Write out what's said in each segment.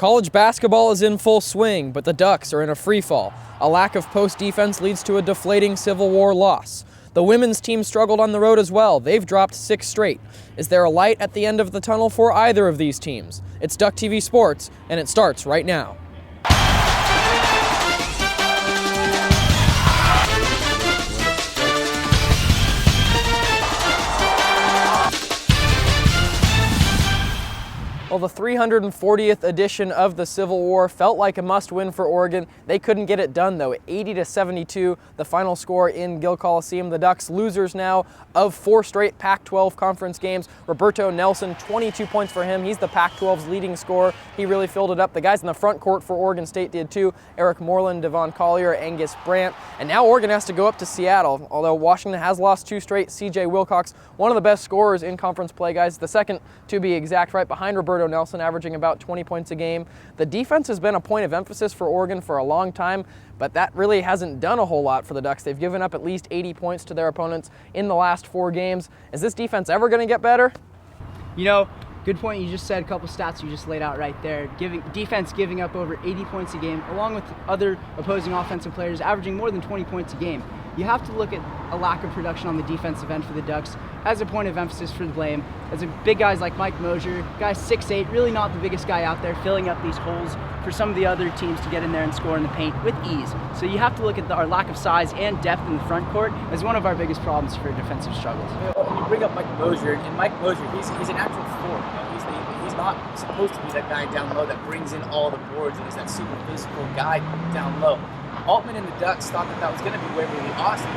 College basketball is in full swing, but the Ducks are in a free fall. A lack of post defense leads to a deflating Civil War loss. The women's team struggled on the road as well. They've dropped 6 straight. Is there a light at the end of the tunnel for either of these teams? It's Duck TV Sports, and it starts right now. Well, the 340th edition of the Civil War felt like a must-win for Oregon. They couldn't get it done, though. 80-72, the final score in Gill Coliseum. The Ducks losers now of 4 straight Pac-12 conference games. Roberto Nelson, 22 points for him. He's the Pac-12's leading scorer. He really filled it up. The guys in the front court for Oregon State did too. Eric Moreland, Devon Collier, Angus Brandt. And now Oregon has to go up to Seattle. Although Washington has lost 2 straight, C.J. Wilcox, one of the best scorers in conference play, guys. The second, to be exact, right behind Roberto Nelson, averaging about 20 points a game. The defense has been a point of emphasis for Oregon for a long time, but that really hasn't done a whole lot for the Ducks. They've given up at least 80 points to their opponents in the last 4 games. Is this defense ever going to get better? You know, good point. You just said a couple stats you just laid out right there. Defense giving up over 80 points a game, along with other opposing offensive players averaging more than 20 points a game. You have to look at a lack of production on the defensive end for the Ducks as a point of emphasis for the blame. As big guys like Mike Mosier, guys 6'8", really not the biggest guy out there, filling up these holes for some of the other teams to get in there and score in the paint with ease. So you have to look at our lack of size and depth in the front court as one of our biggest problems for defensive struggles. You bring up Mike Mosier, and Mike Mosier, he's a natural forward. He's not supposed to be that guy down low that brings in all the boards and is that super physical guy down low. Altman and the Ducks thought that was going to be Waverly Austin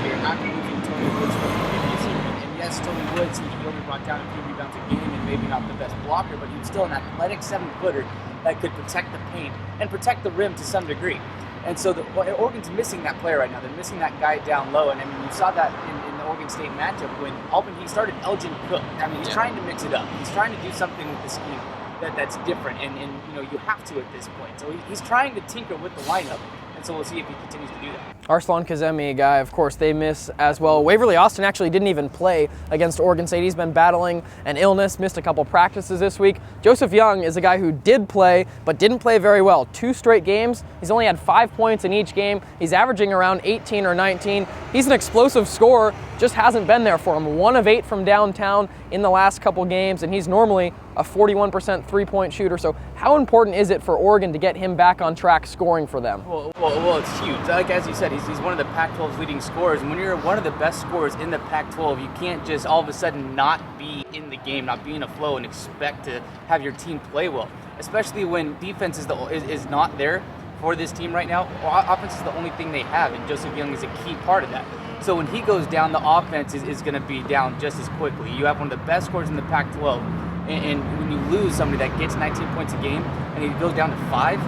here after losing Tony Woods from the previous year. And yes, Tony Woods, he only brought down a few rebounds a game and maybe not the best blocker, but he was still an athletic 7-footer that could protect the paint and protect the rim to some degree. And so Oregon's missing that player right now. They're missing that guy down low. And I mean, you saw that in the Oregon State matchup when Altman, he started Elgin Cook. I mean, he's trying to mix it up. He's trying to do something with the scheme that's different. And you know, you have to at this point. So he's trying to tinker with the lineup. So we'll see if he continues to do that. Arslan Kazemi, a guy, of course, they miss as well. Waverly Austin actually didn't even play against Oregon State. He's been battling an illness, missed a couple practices this week. Joseph Young is a guy who did play, but didn't play very well. 2 straight games. He's only had 5 points in each game. He's averaging around 18 or 19. He's an explosive scorer, just hasn't been there for him. 1 of 8 from downtown in the last couple games, and he's normally a 41% three-point shooter. So how important is it for Oregon to get him back on track scoring for them? Well, it's huge. Like as you said, he's one of the Pac-12's leading scorers. And when you're one of the best scorers in the Pac-12, you can't just all of a sudden not be in the game, not be in a flow and expect to have your team play well. Especially when defense is not there for this team right now. Offense is the only thing they have, and Joseph Young is a key part of that. So when he goes down, the offense is going to be down just as quickly. You have one of the best scorers in the Pac-12. And when you lose somebody that gets 19 points a game and he goes down to 5,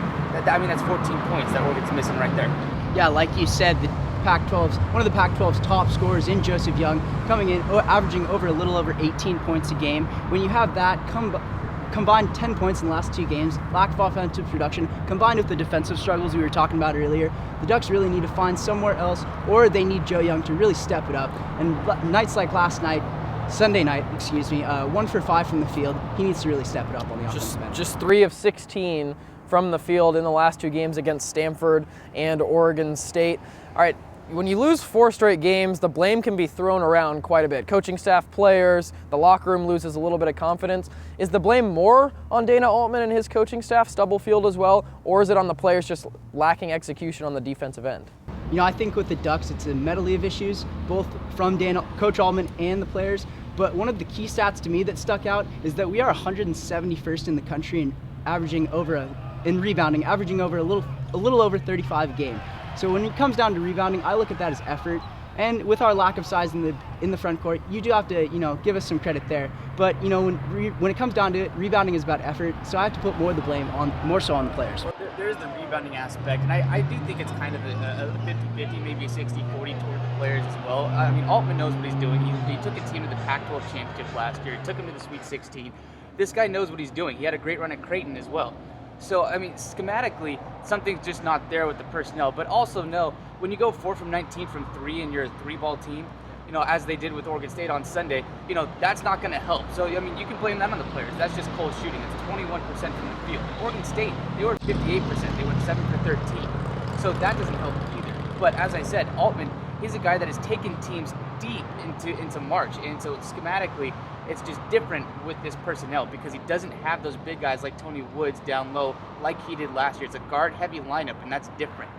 that's 14 points that Oregon's missing right there. Yeah, like you said, one of the Pac-12's top scorers in Joseph Young, coming in, averaging a little over 18 points a game. When you have that combined 10 points in the last 2 games, lack of offensive production, combined with the defensive struggles we were talking about earlier, the Ducks really need to find somewhere else, or they need Joe Young to really step it up. And nights like Sunday night, 1 for 5 from the field. He needs to really step it up on the offensive end. Just 3 of 16 from the field in the last 2 games against Stanford and Oregon State. All right, when you lose 4 straight games, the blame can be thrown around quite a bit. Coaching staff, players, the locker room loses a little bit of confidence. Is the blame more on Dana Altman and his coaching staff, Stubblefield as well, or is it on the players just lacking execution on the defensive end? You know, I think with the Ducks, it's a medley of issues, both from Coach Altman and the players. But one of the key stats to me that stuck out is that we are 171st in the country in rebounding, averaging over a little over 35 a game. So when it comes down to rebounding, I look at that as effort. And with our lack of size in the front court, you do have to, give us some credit there. But when it comes down to it, rebounding is about effort. So I have to put more so on the players. Well, there is the rebounding aspect, and I do think it's kind of a 50-50, maybe a 60-40 toward the players as well. I mean, Altman knows what he's doing. He took a team to the Pac-12 championship last year. He took him to the Sweet 16. This guy knows what he's doing. He had a great run at Creighton as well. So, I mean, schematically, something's just not there with the personnel. But also know, when you go 4 from 19 from 3 and you're a 3-ball team, as they did with Oregon State on Sunday, that's not going to help. So, I mean, you can blame that on the players. That's just cold shooting. It's 21% from the field. Oregon State, they were 58%. They went 7 for 13. So that doesn't help either. But as I said, Altman, he's a guy that has taken teams deep into March. And so schematically, it's just different with this personnel because he doesn't have those big guys like Tony Woods down low like he did last year. It's a guard-heavy lineup, and that's different.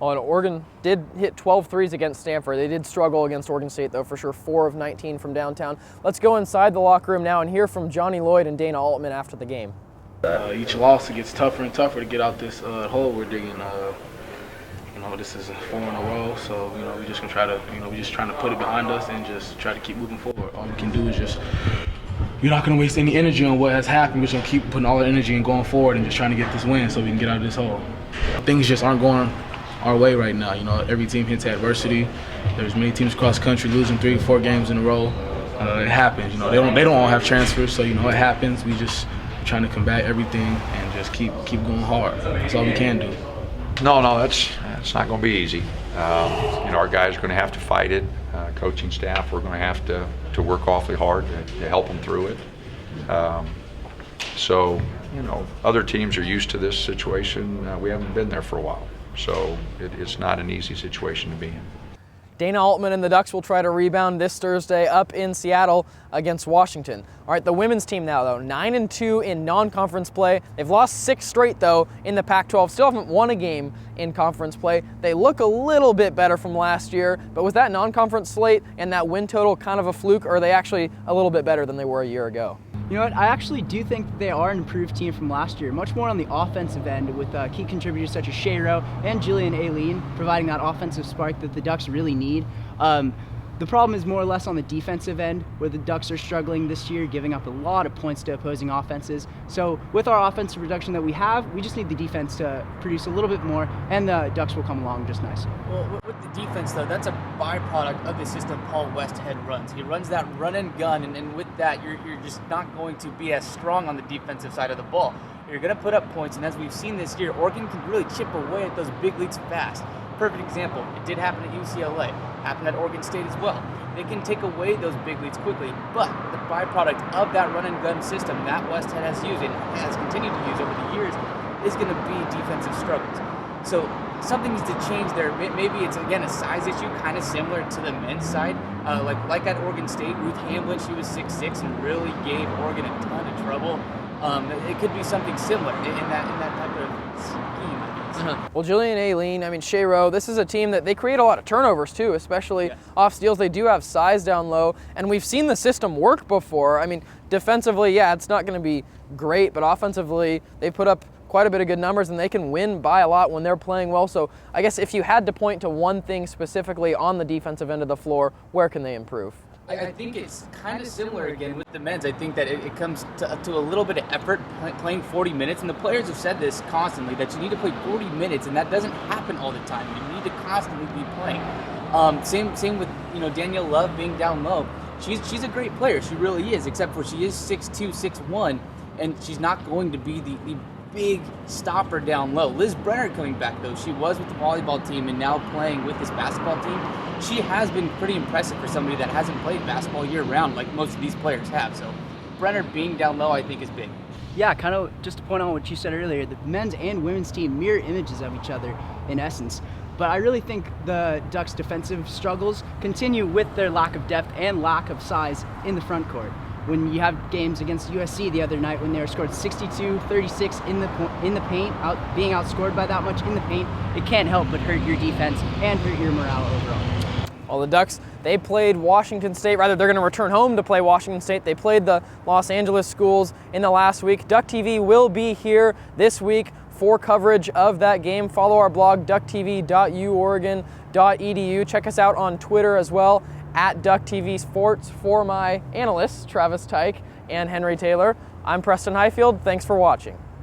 Well, and Oregon did hit 12 threes against Stanford. They did struggle against Oregon State, though, for sure. 4 of 19 from downtown. Let's go inside the locker room now and hear from Johnny Lloyd and Dana Altman after the game. Each loss, it gets tougher and tougher to get out this hole we're digging. This is 4 in a row, so we just gonna try to, we're just trying to put it behind us and just try to keep moving forward. All we can do is just, we're not gonna waste any energy on what has happened. We're just gonna keep putting all our energy and going forward and just trying to get this win so we can get out of this hole. Things just aren't going our way right now. Every team hits adversity. There's many teams across the country losing 3 or 4 games in a row. It happens. They don't all have transfers, so it happens. We just trying to combat everything and just keep going hard. That's all we can do. No, it's not going to be easy. Our guys are going to have to fight it. Coaching staff, we're going to have to work awfully hard to help them through it. Other teams are used to this situation. We haven't been there for a while, so it's not an easy situation to be in. Dana Altman and the Ducks will try to rebound this Thursday up in Seattle against Washington. All right, the women's team now, though, 9-2 in non-conference play. They've lost 6 straight, though, in the Pac-12. Still haven't won a game in conference play. They look a little bit better from last year, but with that non-conference slate and that win total kind of a fluke, or are they actually a little bit better than they were a year ago? You know what? I actually do think that they are an improved team from last year, much more on the offensive end with key contributors such as Shayro and Jillian Aileen providing that offensive spark that the Ducks really need. The problem is more or less on the defensive end, where the Ducks are struggling this year, giving up a lot of points to opposing offenses. So with our offensive production that we have, we just need the defense to produce a little bit more, and the Ducks will come along just nice. Well, with the defense, though, that's a byproduct of the system Paul Westhead runs. He runs that run and gun, and with that, you're just not going to be as strong on the defensive side of the ball. You're going to put up points, and as we've seen this year, Oregon can really chip away at those big leads fast. Perfect example, it did happen at UCLA, happened at Oregon State as well. They can take away those big leads quickly, but the byproduct of that run and gun system that Westhead has used and has continued to use over the years is going to be defensive struggles. So something needs to change there. Maybe it's, again, a size issue, kind of similar to the men's side. Like at Oregon State, Ruth Hamblin, she was 6'6" and really gave Oregon a ton of trouble. It could be something similar in that type of scheme. Well, Jillian Aileen, Shayro, this is a team that they create a lot of turnovers too, especially off steals. They do have size down low, and we've seen the system work before. Defensively, it's not going to be great, but offensively, they put up quite a bit of good numbers, and they can win by a lot when they're playing well. So I guess if you had to point to one thing specifically on the defensive end of the floor, where can they improve? I think it's kind of similar again with the men's. I think that it comes to a little bit of effort playing 40 minutes, and the players have said this constantly, that you need to play 40 minutes, and that doesn't happen all the time. You need to constantly be playing. Same with Danielle Love being down low. She's a great player, she really is, except for she is 6'2", 6'1", and she's not going to be the big stopper down low. Liz Brenner coming back, though. She was with the volleyball team and now playing with this basketball team. She has been pretty impressive for somebody that hasn't played basketball year-round like most of these players have. So Brenner being down low, I think, is big. Yeah, kind of just to point on what you said earlier, the men's and women's team mirror images of each other in essence. But I really think the Ducks' defensive struggles continue with their lack of depth and lack of size in the front court. When you have games against USC the other night when they were scored 62-36 in the paint, being outscored by that much in the paint, it can't help but hurt your defense and hurt your morale overall. Well, the Ducks, they played Washington State. Rather, they're going to return home to play Washington State. They played the Los Angeles schools in the last week. Duck TV will be here this week for coverage of that game. Follow our blog, ducktv.uoregon.edu. Check us out on Twitter as well, at Duck TV Sports. For my analysts, Travis Teich and Henry Taylor, I'm Preston Hiefield. Thanks for watching.